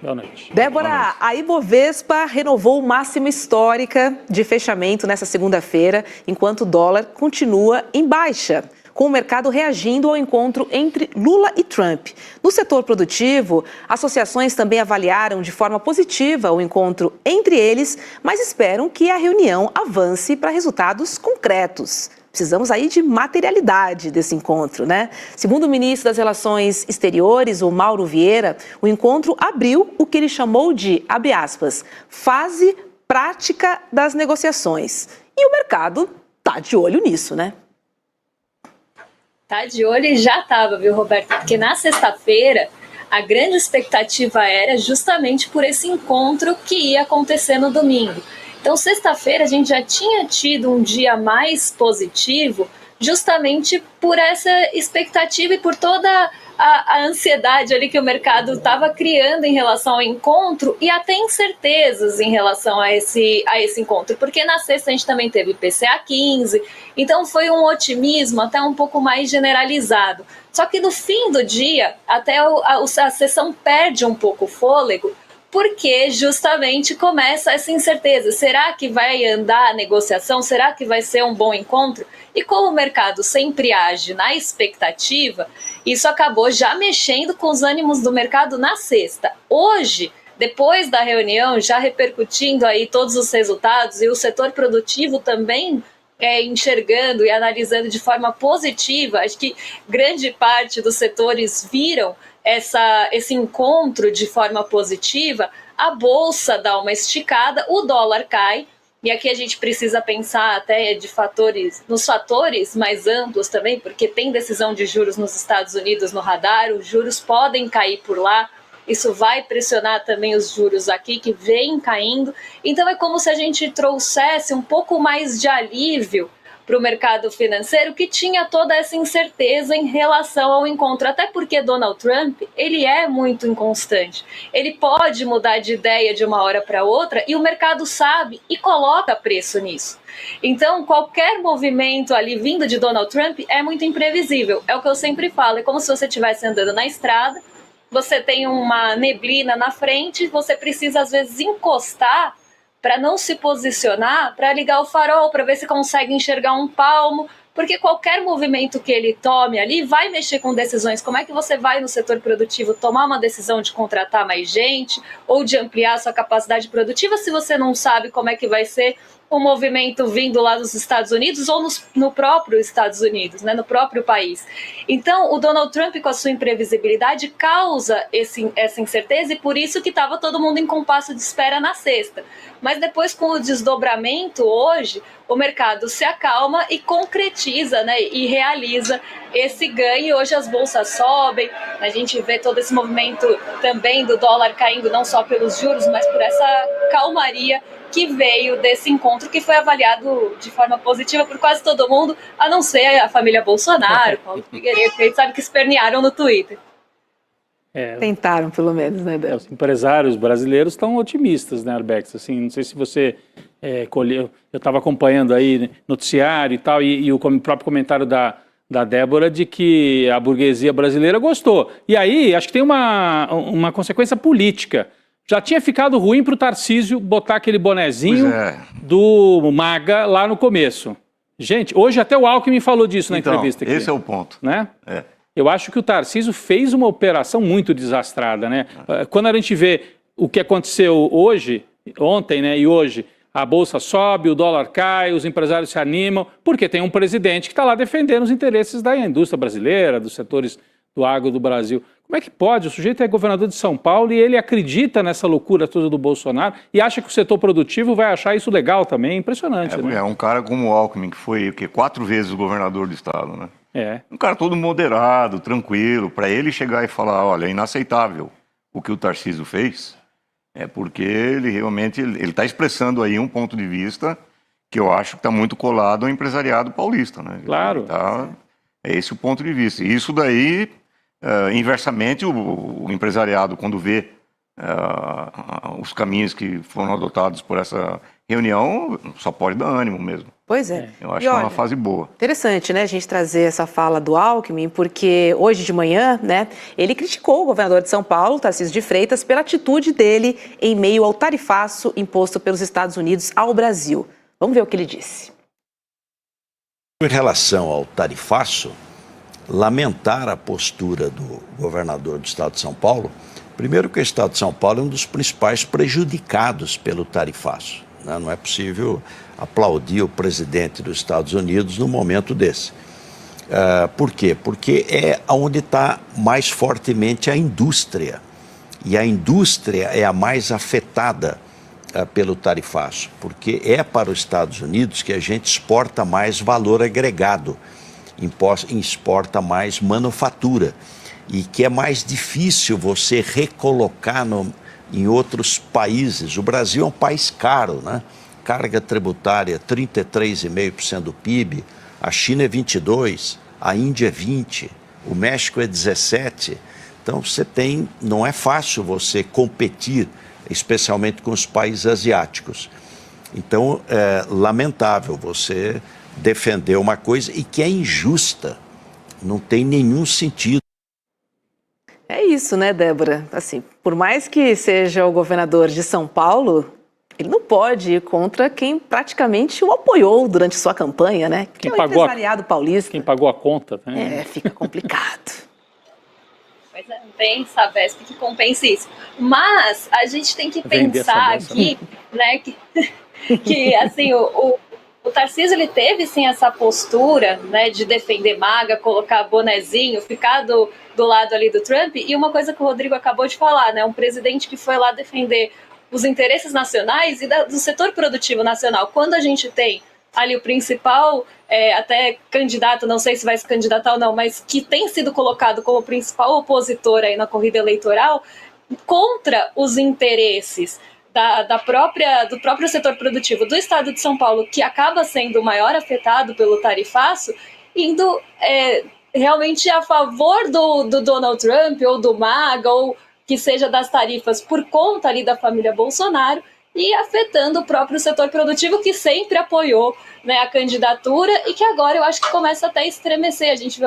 Boa noite. Débora, a Ibovespa renovou máxima histórica de fechamento nessa segunda-feira, enquanto o dólar continua em baixa, com o mercado reagindo ao encontro entre Lula e Trump. No setor produtivo, associações também avaliaram de forma positiva o encontro entre eles, mas esperam que a reunião avance para resultados concretos. Precisamos aí de materialidade desse encontro, né? Segundo o ministro das Relações Exteriores, o Mauro Vieira, o encontro abriu o que ele chamou de, abre aspas, fase prática das negociações. E o mercado tá de olho nisso, né? Tá de olho e já estava, viu, Roberto? Porque na sexta-feira a grande expectativa era justamente por esse encontro que ia acontecer no domingo. Então, sexta-feira a gente já tinha tido um dia mais positivo justamente por essa expectativa e por toda a ansiedade ali que o mercado estava criando em relação ao encontro e até incertezas em relação a esse encontro, porque na sexta a gente também teve IPCA 15, então foi um otimismo até um pouco mais generalizado. Só que no fim do dia, até a sessão perde um pouco o fôlego, porque justamente começa essa incerteza. Será que vai andar a negociação? Será que vai ser um bom encontro? E como o mercado sempre age na expectativa, isso acabou já mexendo com os ânimos do mercado na sexta. Hoje, depois da reunião, já repercutindo aí todos os resultados e o setor produtivo também enxergando e analisando de forma positiva, acho que grande parte dos setores viram esse encontro de forma positiva, a bolsa dá uma esticada, o dólar cai, e aqui a gente precisa pensar até nos fatores mais amplos também, porque tem decisão de juros nos Estados Unidos no radar, os juros podem cair por lá, isso vai pressionar também os juros aqui, que vêm caindo, então é como se a gente trouxesse um pouco mais de alívio para o mercado financeiro, que tinha toda essa incerteza em relação ao encontro, até porque Donald Trump, ele é muito inconstante, ele pode mudar de ideia de uma hora para outra e o mercado sabe e coloca preço nisso. Então, qualquer movimento ali vindo de Donald Trump é muito imprevisível, é o que eu sempre falo, é como se você estivesse andando na estrada, você tem uma neblina na frente, você precisa às vezes encostar para não se posicionar, para ligar o farol, para ver se consegue enxergar um palmo, porque qualquer movimento que ele tome ali vai mexer com decisões. Como é que você vai no setor produtivo tomar uma decisão de contratar mais gente ou de ampliar sua capacidade produtiva se você não sabe como é que vai ser o movimento vindo lá dos Estados Unidos ou no próprio Estados Unidos, né, no próprio país. Então, o Donald Trump, com a sua imprevisibilidade, causa essa incerteza e por isso que estava todo mundo em compasso de espera na sexta. Mas depois, com o desdobramento hoje, o mercado se acalma e concretiza, né, e realiza esse ganho. Hoje as bolsas sobem, a gente vê todo esse movimento também do dólar caindo, não só pelos juros, mas por essa calmaria que veio desse encontro, que foi avaliado de forma positiva por quase todo mundo, a não ser a família Bolsonaro, Paulo Figueiredo, que a gente sabe que espernearam no Twitter. Tentaram, pelo menos, né, Débora? Os empresários brasileiros estão otimistas, né, Arbex? Assim, não sei se você colheu, eu estava acompanhando aí noticiário e tal, e o próprio comentário da Débora de que a burguesia brasileira gostou. E aí, acho que tem uma consequência política. Já tinha ficado ruim para o Tarcísio botar aquele bonezinho do MAGA lá no começo. Gente, hoje até o Alckmin falou disso na entrevista aqui. Esse é o ponto. Né? Eu acho que o Tarcísio fez uma operação muito desastrada, né? Quando a gente vê o que aconteceu ontem, né, e hoje, a bolsa sobe, o dólar cai, os empresários se animam, porque tem um presidente que está lá defendendo os interesses da indústria brasileira, dos setores do agro do Brasil. Como é que pode? O sujeito é governador de São Paulo e ele acredita nessa loucura toda do Bolsonaro e acha que o setor produtivo vai achar isso legal também. Impressionante, né? É um cara como o Alckmin, que foi 4 vezes o governador do estado, né? Um cara todo moderado, tranquilo. Para ele chegar e falar, olha, é inaceitável o que o Tarcísio fez, é porque ele realmente está expressando aí um ponto de vista que eu acho que está muito colado ao empresariado paulista, né? Claro. É esse o ponto de vista. E isso daí, inversamente, o empresariado, quando vê os caminhos que foram adotados por essa reunião, só pode dar ânimo mesmo. Pois é. Eu acho que é uma fase boa. Interessante, né, a gente trazer essa fala do Alckmin, porque hoje de manhã, né, ele criticou o governador de São Paulo, Tarcísio de Freitas, pela atitude dele em meio ao tarifaço imposto pelos Estados Unidos ao Brasil. Vamos ver o que ele disse. Em relação ao tarifaço, lamentar a postura do governador do estado de São Paulo. Primeiro que o estado de São Paulo é um dos principais prejudicados pelo tarifaço. Não é possível aplaudir o presidente dos Estados Unidos num momento desse. Por quê? Porque é onde está mais fortemente a indústria. E a indústria é a mais afetada pelo tarifaço, porque é para os Estados Unidos que a gente exporta mais valor agregado, exporta mais manufatura, e que é mais difícil você recolocar em outros países. O Brasil é um país caro, né? Carga tributária 33,5% do PIB, a China é 22%, a Índia é 20%, o México é 17%. Então não é fácil você competir, especialmente com os países asiáticos. Então é lamentável você defender uma coisa e que é injusta, não tem nenhum sentido. É isso, né, Débora? Assim, por mais que seja o governador de São Paulo, ele não pode ir contra quem praticamente o apoiou durante sua campanha, né? Que é o empresariado paulista. Quem pagou a conta. Né? Fica complicado. Pois é, não tem Sabesp que compense isso. Mas a gente tem que pensar aqui, né, que assim, o Tarcísio, ele teve sim essa postura, né, de defender MAGA, colocar bonezinho, ficar do lado ali do Trump. E uma coisa que o Rodrigo acabou de falar, né, um presidente que foi lá defender os interesses nacionais e do setor produtivo nacional. Quando a gente tem ali o principal, até candidato, não sei se vai se candidatar ou não, mas que tem sido colocado como principal opositor aí na corrida eleitoral, contra os interesses do próprio setor produtivo do estado de São Paulo, que acaba sendo o maior afetado pelo tarifaço, indo realmente a favor do Donald Trump ou do MAGA, ou que seja das tarifas por conta ali da família Bolsonaro, e afetando o próprio setor produtivo, que sempre apoiou, né, a candidatura, e que agora eu acho que começa até a estremecer. A gente vê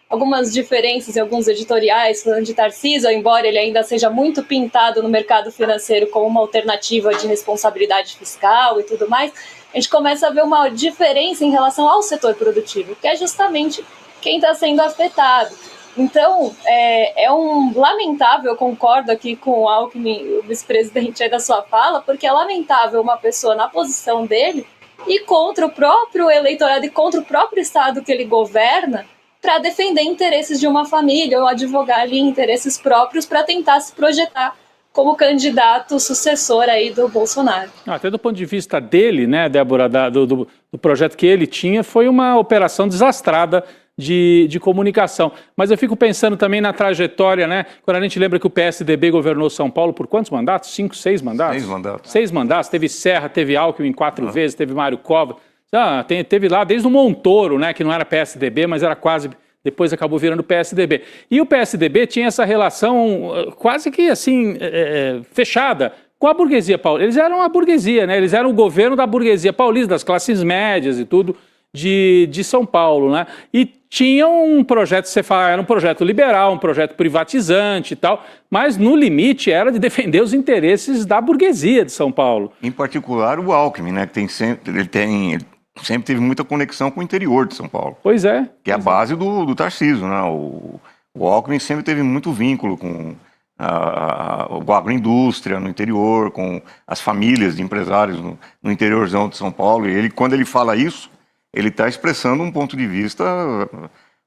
algumas diferenças em alguns editoriais falando de Tarcísio, embora ele ainda seja muito pintado no mercado financeiro como uma alternativa de responsabilidade fiscal e tudo mais. A gente começa a ver uma diferença em relação ao setor produtivo, que é justamente quem está sendo afetado. Então, é lamentável, eu concordo aqui com o Alckmin, o vice-presidente aí da sua fala, porque é lamentável uma pessoa na posição dele e contra o próprio eleitorado e contra o próprio estado que ele governa para defender interesses de uma família ou advogar ali interesses próprios para tentar se projetar como candidato sucessor aí do Bolsonaro. Até do ponto de vista dele, né, Débora, do projeto que ele tinha, foi uma operação desastrada de comunicação. Mas eu fico pensando também na trajetória, né? Quando a gente lembra que o PSDB governou São Paulo por quantos mandatos? 5, 6 mandatos? 6 mandatos. 6 mandatos. Teve Serra, teve Alckmin 4 vezes, teve Mário Covas. Teve lá desde o Montoro, né? Que não era PSDB, mas era quase... Depois acabou virando PSDB. E o PSDB tinha essa relação quase que assim, fechada com a burguesia paulista. Eles eram a burguesia, né? Eles eram o governo da burguesia paulista, das classes médias e tudo, de São Paulo, né? E tinham um projeto, você fala, era um projeto liberal, um projeto privatizante e tal, mas no limite era de defender os interesses da burguesia de São Paulo. Em particular o Alckmin, né? Que ele sempre teve muita conexão com o interior de São Paulo. Pois é. Que é a base do Tarcísio, né? O Alckmin sempre teve muito vínculo com a agroindústria no interior, com as famílias de empresários no interiorzão de São Paulo. E quando ele fala isso, ele está expressando um ponto de vista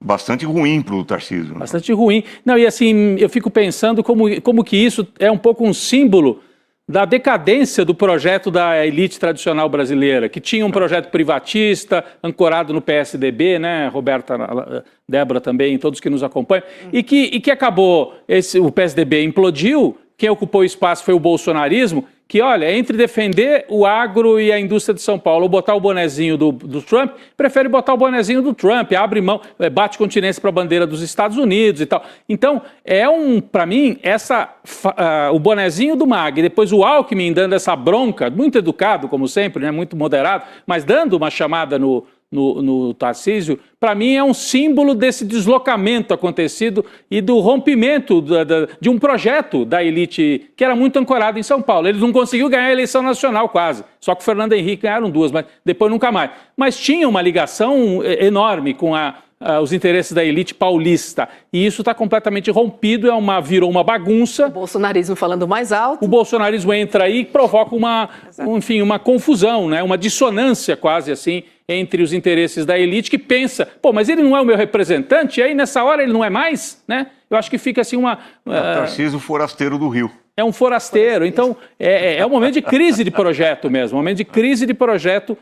bastante ruim para o Tarcísio. Né? Bastante ruim. Não, e assim, eu fico pensando como que isso é um pouco um símbolo da decadência do projeto da elite tradicional brasileira, que tinha um projeto privatista, ancorado no PSDB, né, Roberta, Débora também, todos que nos acompanham, e que acabou, o PSDB implodiu, quem ocupou o espaço foi o bolsonarismo, que, olha, entre defender o agro e a indústria de São Paulo ou botar o bonezinho do Trump, prefere botar o bonezinho do Trump, abre mão, bate continência para a bandeira dos Estados Unidos e tal. Então, para mim, o bonezinho do Mag, depois o Alckmin dando essa bronca, muito educado, como sempre, né, muito moderado, mas dando uma chamada no Tarcísio, para mim é um símbolo desse deslocamento acontecido e do rompimento de um projeto da elite que era muito ancorado em São Paulo. Eles não conseguiram ganhar a eleição nacional quase, só que o Fernando Henrique ganharam 2, mas depois nunca mais. Mas tinha uma ligação enorme com os interesses da elite paulista. E isso está completamente rompido, virou uma bagunça. O bolsonarismo falando mais alto. O bolsonarismo entra aí e provoca uma confusão, né? Uma dissonância quase assim entre os interesses da elite que pensa, mas ele não é o meu representante, e aí nessa hora ele não é mais, né? Eu acho que fica assim o Tarcísio forasteiro do Rio. É um forasteiro. Então é um momento de crise de projeto mesmo, um momento de crise de projeto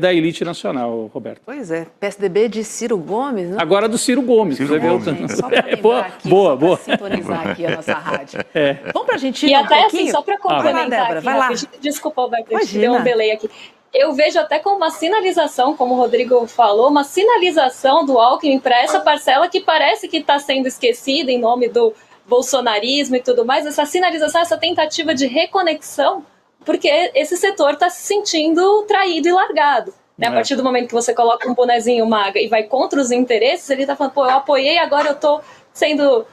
da elite nacional, Roberto. Pois é, PSDB de Ciro Gomes, né? Agora do Ciro Gomes. Ciro Gomes. Gente, só para lembrar aqui, boa. Pra sintonizar aqui a nossa rádio. Vamos para a Argentina e até um pouquinho? Assim, só para complementar vai lá. Desculpa, Alberto, eu te dei um delay aqui. Eu vejo até como uma sinalização, como o Rodrigo falou, uma sinalização do Alckmin para essa parcela que parece que está sendo esquecida em nome do bolsonarismo e tudo mais, essa sinalização, essa tentativa de reconexão, porque esse setor está se sentindo traído e largado. Né? A partir do momento que você coloca um bonezinho maga e vai contra os interesses, ele está falando, eu apoiei, agora eu estou sendo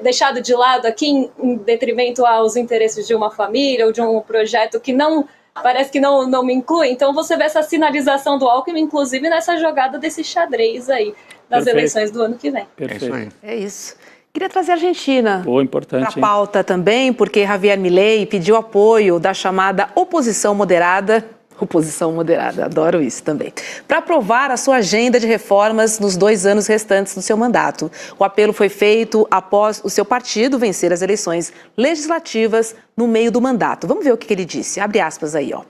deixado de lado aqui em detrimento aos interesses de uma família ou de um projeto que parece que não me inclui. Então você vê essa sinalização do Alckmin, inclusive nessa jogada desse xadrez aí das eleições do ano que vem. Perfeito. É isso. Queria trazer a Argentina para a pauta também, porque Javier Milei pediu apoio da chamada oposição moderada, adoro isso também, para aprovar a sua agenda de reformas nos 2 anos restantes do seu mandato. O apelo foi feito após o seu partido vencer as eleições legislativas no meio do mandato. Vamos ver o que ele disse. Abre aspas aí, ó.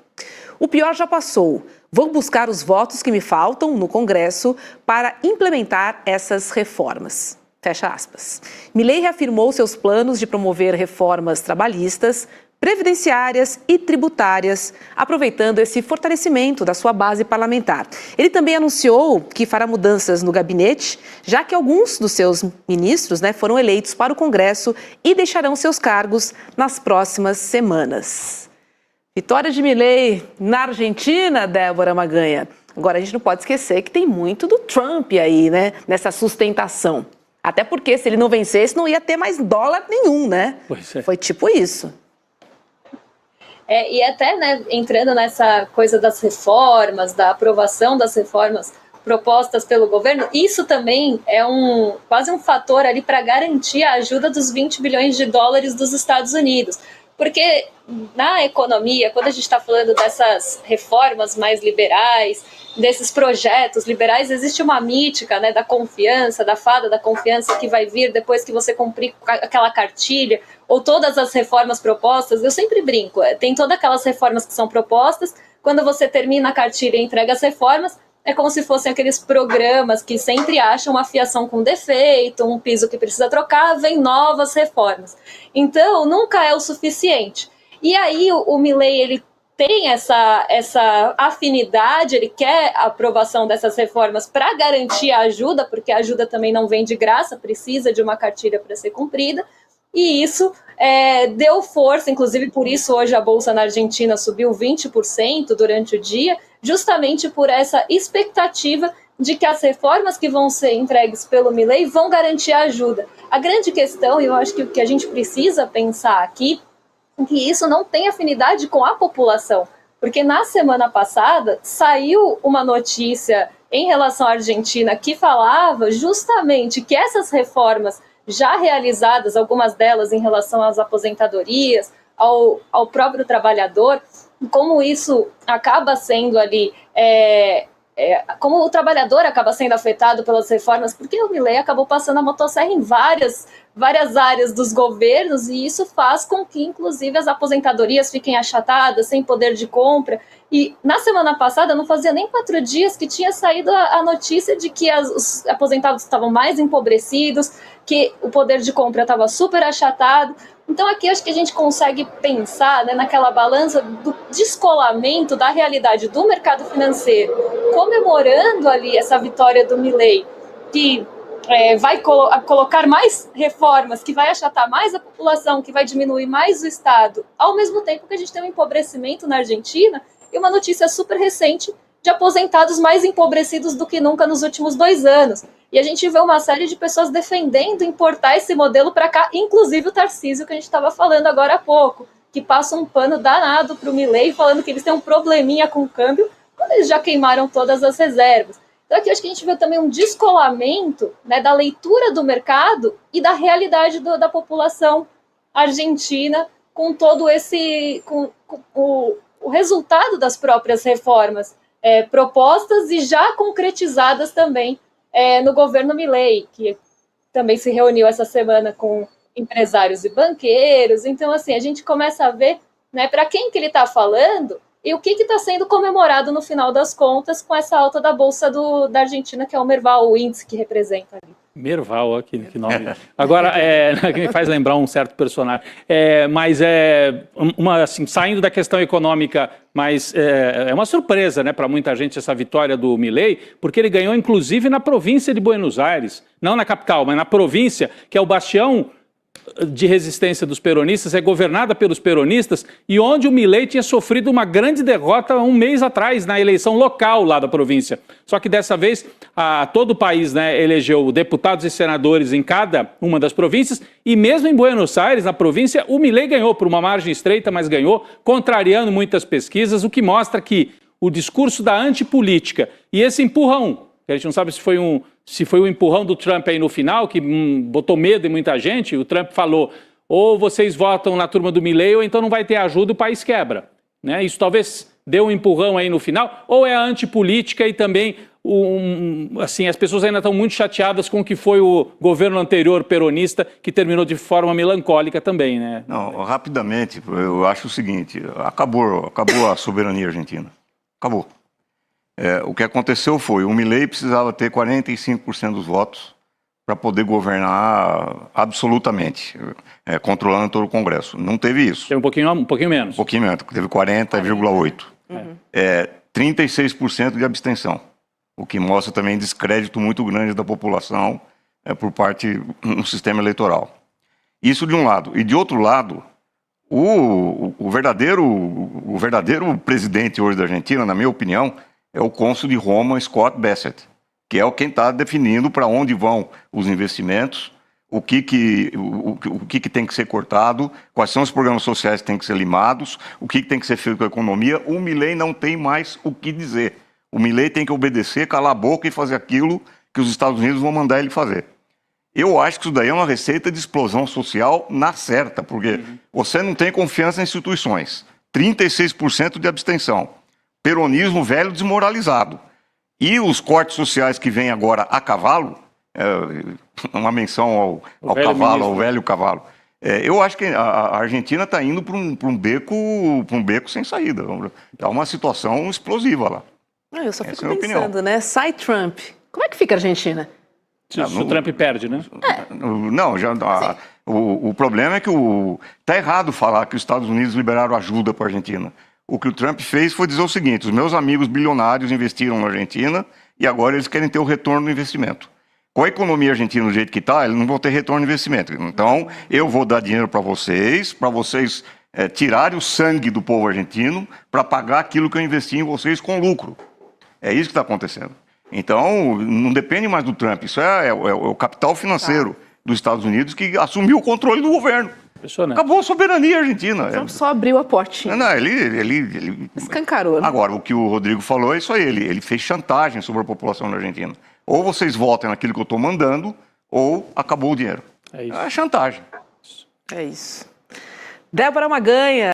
O pior já passou. Vou buscar os votos que me faltam no Congresso para implementar essas reformas. Fecha aspas. Milei reafirmou seus planos de promover reformas trabalhistas, previdenciárias e tributárias, aproveitando esse fortalecimento da sua base parlamentar. Ele também anunciou que fará mudanças no gabinete, já que alguns dos seus ministros foram eleitos para o Congresso e deixarão seus cargos nas próximas semanas. Vitória de Milei na Argentina, Débora Maganha. Agora, a gente não pode esquecer que tem muito do Trump aí, nessa sustentação. Até porque, se ele não vencesse, não ia ter mais dólar nenhum, né? Pois é. Foi tipo isso. E até, entrando nessa coisa das reformas, da aprovação das reformas propostas pelo governo, isso também é quase um fator ali para garantir a ajuda dos 20 bilhões de dólares dos Estados Unidos. Porque na economia, quando a gente está falando dessas reformas mais liberais, desses projetos liberais, existe uma mítica da confiança, da fada da confiança que vai vir depois que você cumprir aquela cartilha, ou todas as reformas propostas. Eu sempre brinco, tem todas aquelas reformas que são propostas, quando você termina a cartilha e entrega as reformas, é como se fossem aqueles programas que sempre acham uma fiação com defeito, um piso que precisa trocar, vem novas reformas. Então, nunca é o suficiente. E aí, o Milei, ele tem essa afinidade, ele quer a aprovação dessas reformas para garantir a ajuda, porque a ajuda também não vem de graça, precisa de uma cartilha para ser cumprida. E isso deu força, inclusive por isso hoje a Bolsa na Argentina subiu 20% durante o dia, justamente por essa expectativa de que as reformas que vão ser entregues pelo Milei vão garantir a ajuda. A grande questão, e eu acho que o que a gente precisa pensar aqui, é que isso não tem afinidade com a população, porque na semana passada saiu uma notícia em relação à Argentina que falava justamente que essas reformas já realizadas, algumas delas em relação às aposentadorias, ao próprio trabalhador, como isso acaba sendo ali, como o trabalhador acaba sendo afetado pelas reformas, porque o Milei acabou passando a motosserra em várias áreas dos governos, e isso faz com que, inclusive, as aposentadorias fiquem achatadas, sem poder de compra. E na semana passada, não fazia nem 4 dias que tinha saído a notícia de que os aposentados estavam mais empobrecidos, que o poder de compra estava super achatado, Então aqui acho que a gente consegue pensar, né, naquela balança do descolamento da realidade do mercado financeiro, comemorando ali essa vitória do Milei, que vai colocar mais reformas, que vai achatar mais a população, que vai diminuir mais o Estado, ao mesmo tempo que a gente tem um empobrecimento na Argentina e uma notícia super recente de aposentados mais empobrecidos do que nunca nos últimos 2 anos. E a gente vê uma série de pessoas defendendo importar esse modelo para cá, inclusive o Tarcísio, que a gente estava falando agora há pouco, que passa um pano danado para o Milei, falando que eles têm um probleminha com o câmbio, quando eles já queimaram todas as reservas. Então aqui acho que a gente vê também um descolamento, né, da leitura do mercado e da realidade da população argentina com todo esse... com o resultado das próprias reformas propostas e já concretizadas também no governo Milei, que também se reuniu essa semana com empresários e banqueiros. Então, assim, a gente começa a ver, né, para quem que ele está falando e o que está sendo comemorado no final das contas com essa alta da Bolsa da Argentina, que é o Merval, o índice que representa ali. Merval, que nome. Agora, que me faz lembrar um certo personagem. Mas assim, saindo da questão econômica, mas é uma surpresa, né, para muita gente essa vitória do Milei, porque ele ganhou inclusive na província de Buenos Aires, não na capital, mas na província, que é o bastião de resistência dos peronistas, é governada pelos peronistas, e onde o Milei tinha sofrido uma grande derrota 1 mês atrás, na eleição local lá da província. Só que dessa vez, todo o país, né, elegeu deputados e senadores em cada uma das províncias, e mesmo em Buenos Aires, na província, o Milei ganhou por uma margem estreita, mas ganhou, contrariando muitas pesquisas, o que mostra que o discurso da antipolítica e esse empurrão, que a gente não sabe se foi um empurrão do Trump aí no final, que botou medo em muita gente. O Trump falou, ou vocês votam na turma do Milei, ou então não vai ter ajuda, o país quebra. Né? Isso talvez deu um empurrão aí no final, ou é a antipolítica e também, assim, as pessoas ainda estão muito chateadas com o que foi o governo anterior peronista, que terminou de forma melancólica também, né? Não, rapidamente, eu acho o seguinte, acabou a soberania argentina. Acabou. O que aconteceu foi, o Milei precisava ter 45% dos votos para poder governar absolutamente, controlando todo o Congresso. Não teve isso. Teve um pouquinho menos. Um pouquinho menos, teve 40,8%. 36% de abstenção, o que mostra também descrédito muito grande da população por parte do sistema eleitoral. Isso de um lado. E de outro lado, o verdadeiro presidente hoje da Argentina, na minha opinião, é o cônsul de Roma, Scott Bessent, que é quem está definindo para onde vão os investimentos, o que tem que ser cortado, quais são os programas sociais que têm que ser limados, o que tem que ser feito com a economia. O Milei não tem mais o que dizer. O Milei tem que obedecer, calar a boca e fazer aquilo que os Estados Unidos vão mandar ele fazer. Eu acho que isso daí é uma receita de explosão social na certa, porque você não tem confiança em instituições. 36% de abstenção. Peronismo velho desmoralizado. E os cortes sociais que vêm agora a cavalo, uma menção ao cavalo, ao velho cavalo. Eu acho que a Argentina está indo para um beco sem saída. É uma situação explosiva lá. Eu só fico pensando, né? Sai Trump. Como é que fica a Argentina? Se o Trump perde, né? Não, o problema é que está errado falar que os Estados Unidos liberaram ajuda para a Argentina. O que o Trump fez foi dizer o seguinte, os meus amigos bilionários investiram na Argentina e agora eles querem ter o retorno do investimento. Com a economia argentina do jeito que está, eles não vão ter retorno de investimento. Então, eu vou dar dinheiro para vocês tirarem o sangue do povo argentino para pagar aquilo que eu investi em vocês com lucro. É isso que está acontecendo. Então, não depende mais do Trump, isso é o capital financeiro dos Estados Unidos que assumiu o controle do governo. Acabou a soberania argentina. Trump só abriu a portinha. Não, ele escancarou, né? Agora, o que o Rodrigo falou é isso aí, ele fez chantagem sobre a população da Argentina. Ou vocês votem naquilo que eu estou mandando, ou acabou o dinheiro. É chantagem. É isso. Débora Maganha.